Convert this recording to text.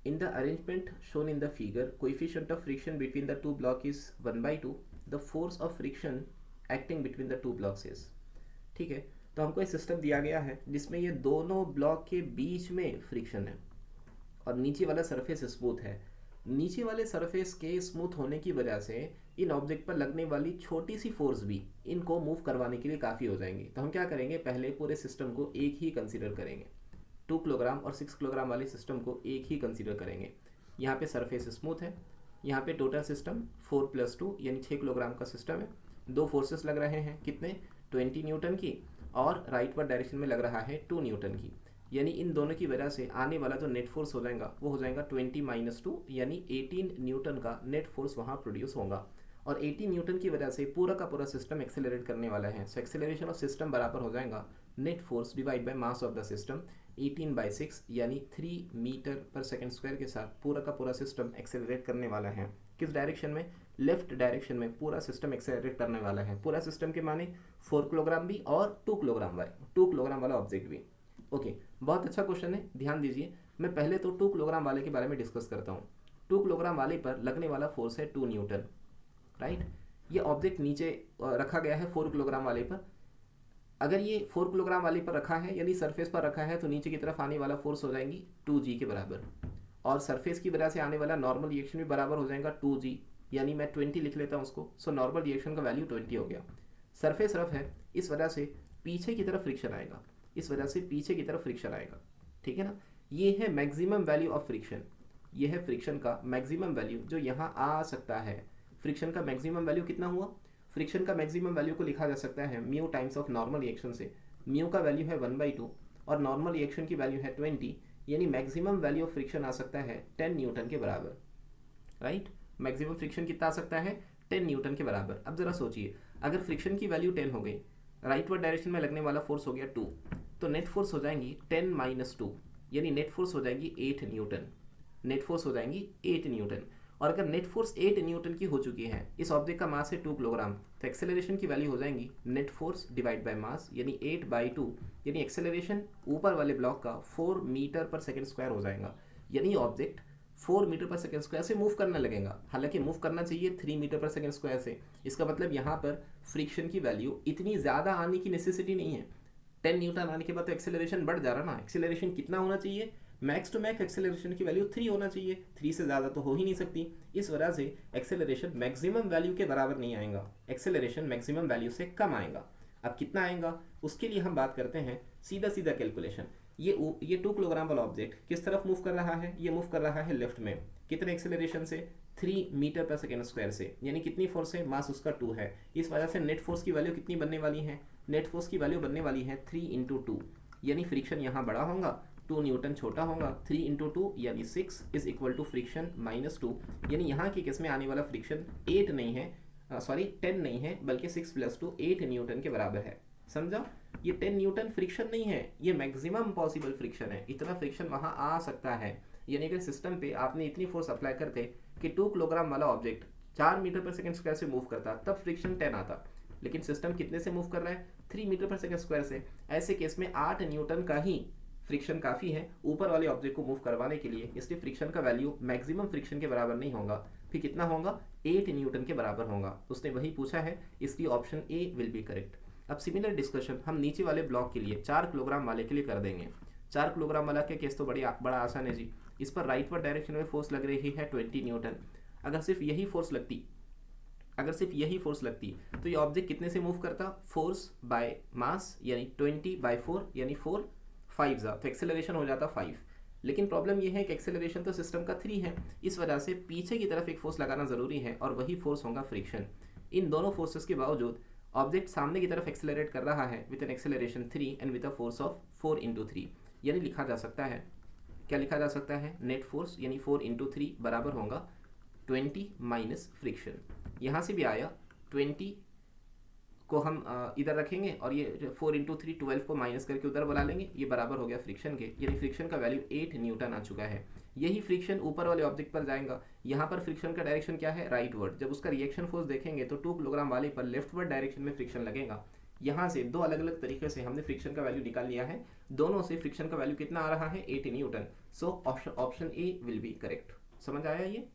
In the arrangement shown in the figure, coefficient of friction between the two blocks is 1/2. The force of friction acting between the two blocks is, ठीक है। तो हमको एक system दिया गया है जिसमें ये दोनों ब्लॉक के बीच में फ्रिक्शन है और नीचे वाला सरफेस स्मूथ है। नीचे वाले सरफेस के स्मूथ होने की वजह से इन ऑब्जेक्ट पर लगने वाली छोटी सी फोर्स भी इनको मूव करवाने के लिए काफ़ी हो जाएंगी। तो हम क्या करेंगे, पहले पूरे सिस्टम को एक ही कंसीडर करेंगे। 2 किलोग्राम और 6 किलोग्राम वाले सिस्टम को एक ही कंसीडर करेंगे। यहाँ पे सरफेस स्मूथ है, यहाँ पे टोटल सिस्टम 4+2 यानी 6 किलोग्राम का सिस्टम है। दो फोर्सेस लग रहे हैं, कितने, 20 न्यूटन की, और राइटवर्ड डायरेक्शन में लग रहा है 2 न्यूटन की। यानी इन दोनों की वजह से आने वाला जो नेट फोर्स हो जाएगा वो हो जाएगा 20 - 2 यानी 18 न्यूटन का नेट फोर्स वहाँ प्रोड्यूस होगा। और 18 न्यूटन की वजह से पूरा का पूरा सिस्टम एक्सेलरेट करने वाला है। सो एक्सेलरेशन ऑफ सिस्टम बराबर हो जाएगा net force divide by mass of the system 18/6 यानी 3 मीटर पर सेकेंड स्क्वायर के साथ पूरा का पूरा सिस्टम एक्सेलरेट करने वाला है। किस डायरेक्शन में, लेफ्ट डायरेक्शन में पूरा सिस्टम एक्सेलरेट करने वाला है। पूरा सिस्टम के माने 4 किलोग्राम भी और 2 किलोग्राम वाला ऑब्जेक्ट भी। ओके, बहुत अच्छा क्वेश्चन है, ध्यान दीजिए। मैं पहले तो 2 किलोग्राम वाले के बारे में डिस्कस करता हूँ। 2 किलोग्राम वाले पर लगने वाला फोर्स है 2 न्यूटन, राइट। ये ऑब्जेक्ट नीचे रखा गया है 4 किलोग्राम वाले पर। अगर ये 4 किलोग्राम वाले पर रखा है यानी सरफेस पर रखा है तो नीचे की तरफ आने वाला फोर्स हो जाएंगी 2g के बराबर, और सरफेस की वजह से आने वाला नॉर्मल रिएक्शन भी बराबर हो जाएगा 2g, यानी मैं 20 लिख लेता हूँ उसको। सो नॉर्मल रिएक्शन का वैल्यू 20 हो गया। सरफेस रफ है, इस वजह से पीछे की तरफ फ्रिक्शन आएगा, इस वजह से पीछे की तरफ फ्रिक्शन आएगा, ठीक है ना। ये है मैक्सिमम वैल्यू ऑफ फ्रिक्शन, ये है फ्रिक्शन का मैक्सिमम वैल्यू जो यहाँ आ सकता है। फ्रिक्शन का मैक्सिमम वैल्यू कितना हुआ, फ्रिक्शन का मैक्सिमम वैल्यू को लिखा जा सकता है mu times of normal reaction से। म्यू का वैल्यू है 1/2 और नॉर्मल रिएक्शन की वैल्यू है 20, यानी मैक्सिमम वैल्यू ऑफ फ्रिक्शन आ सकता है 10 न्यूटन के बराबर, राइट। मैक्सिमम फ्रिक्शन कितना आ सकता है, 10 न्यूटन के बराबर। अब जरा सोचिए, अगर फ्रिक्शन की वैल्यू 10 हो गई, राइटवर्ड डायरेक्शन में लगने वाला फोर्स हो गया 2, तो नेट फोर्स हो जाएंगी 10 - 2 यानी नेट फोर्स हो जाएगी 8 न्यूटन। नेट फोर्स हो जाएंगी 8 न्यूटन। और अगर नेट फोर्स 8 न्यूटन की हो चुकी है, इस ऑब्जेक्ट का मास है 2 किलोग्राम, तो एक्सेलरेशन की वैल्यू हो जाएंगी net force divide by mass यानी 8/2, यानी एक्सेलरेशन ऊपर वाले ब्लॉक का 4 मीटर पर सेकेंड स्क्वायर हो जाएगा। यानी ऑब्जेक्ट 4 मीटर पर सेकेंड स्क्वायर से मूव करने लगेगा, हालांकि मूव करना चाहिए 3 मीटर पर सेकेंड स्क्वायर से। इसका मतलब यहाँ पर फ्रिक्शन की वैल्यू इतनी ज़्यादा आने की नेसेसिटी नहीं है। 10 न्यूटन आने के बाद तो एक्सेलरेशन बढ़ जा रहा ना। एक्सेलरेशन कितना होना चाहिए, मैक्स टू मैक्स एक्सेलरेशन की वैल्यू 3 होना चाहिए, 3 से ज़्यादा तो हो ही नहीं सकती। इस वजह से एक्सेलरेशन मैक्सिमम वैल्यू के बराबर नहीं आएगा, एक्सेलरेशन मैक्सिमम वैल्यू से कम आएगा। अब कितना आएगा उसके लिए हम बात करते हैं सीधा सीधा कैलकुलेशन। ये 2 किलोग्राम वाला ऑब्जेक्ट किस तरफ मूव कर रहा है, ये मूव कर रहा है लेफ्ट में। कितने एक्सेलरेशन से, 3 मीटर पर सेकेंड स्क्वायर से, यानी कितनी फोर्स है, मास उसका 2 है। इस वजह से नेट फोर्स की वैल्यू कितनी बनने वाली है, नेट फोर्स की वैल्यू बनने वाली है 3 × 2, यानी फ्रिक्शन यहाँ बड़ा होगा, 2 न्यूटन छोटा होगा। 3 × 2 यानी 6 इज इक्वल टू फ्रिक्शन -2, यानी यहाँ के केस में आने वाला फ्रिक्शन 8 नहीं है, सॉरी 10 नहीं है, बल्कि 6 + 2 8 न्यूटन के बराबर है। समझा, ये 10 न्यूटन फ्रिक्शन नहीं है, ये मैक्सिमम पॉसिबल फ्रिक्शन है। इतना फ्रिक्शन वहाँ आ सकता है, यानी कि सिस्टम पे आपने इतनी फोर्स अप्लाई करते कि 2 किलोग्राम वाला ऑब्जेक्ट 4 मीटर पर सेकेंड स्क्वायर से मूव करता, तब फ्रिक्शन 10 आता। लेकिन सिस्टम कितने से मूव कर रहा है, 3 मीटर पर सेकेंड स्क्वायर से। ऐसे केस में 8 न्यूटन का ही फ्रिक्शन काफ़ी है ऊपर वाले ऑब्जेक्ट को मूव करवाने के लिए, इसलिए फ्रिक्शन का वैल्यू मैक्सिमम फ्रिक्शन के बराबर नहीं होगा। फिर कितना होगा, 8 न्यूटन के बराबर होगा। उसने वही पूछा है, इसलिए option A will be correct. अब सिमिलर डिस्कशन हम नीचे वाले ब्लॉक के लिए 4 किलोग्राम वाले के लिए कर देंगे। 4 किलोग्राम वाला के केस तो बड़ा आसान है जी। इस पर राइटवर्ड डायरेक्शन में फोर्स लग रही है 20 न्यूटन। अगर सिर्फ यही फोर्स लगती तो ये ऑब्जेक्ट कितने से मूव करता, फोर्स बाय मास यानी 20/4 यानी 4 5 तो एक्सेलरेशन हो जाता 5। लेकिन प्रॉब्लम ये है कि एक्सेलरेशन तो सिस्टम का 3 है, इस वजह से पीछे की तरफ एक फोर्स लगाना ज़रूरी है और वही फोर्स होगा फ्रिक्शन। इन दोनों फोर्सेस के बावजूद ऑब्जेक्ट सामने की तरफ एक्सेलरेट कर रहा है with an acceleration 3 and with a force of 4 × 3, यानी लिखा जा सकता है, क्या लिखा जा सकता है, नेट फोर्स यानी 4 × 3 बराबर होगा 20 माइनस फ्रिक्शन। यहाँ से भी आया 20 को हम इधर रखेंगे और ये 4 × 3 12 को माइनस करके उधर बुला लेंगे, ये बराबर हो गया फ्रिक्शन के, यानी फ्रिक्शन का वैल्यू 8 न्यूटन आ चुका है। यही फ्रिक्शन ऊपर वाले ऑब्जेक्ट पर जाएगा। यहाँ पर फ्रिक्शन का डायरेक्शन क्या है, राइटवर्ड। जब उसका रिएक्शन फोर्स देखेंगे तो 2 किलोग्राम वाले पर लेफ्टवर्ड डायरेक्शन में फ्रिक्शन लगेगा, यहाँ से दो अलग अलग तरीके से हमने फ्रिक्शन का वैल्यू निकाल लिया है, दोनों से फ्रिक्शन का वैल्यू कितना आ रहा है 80 Newton. So option A will be correct. समझ आया ये?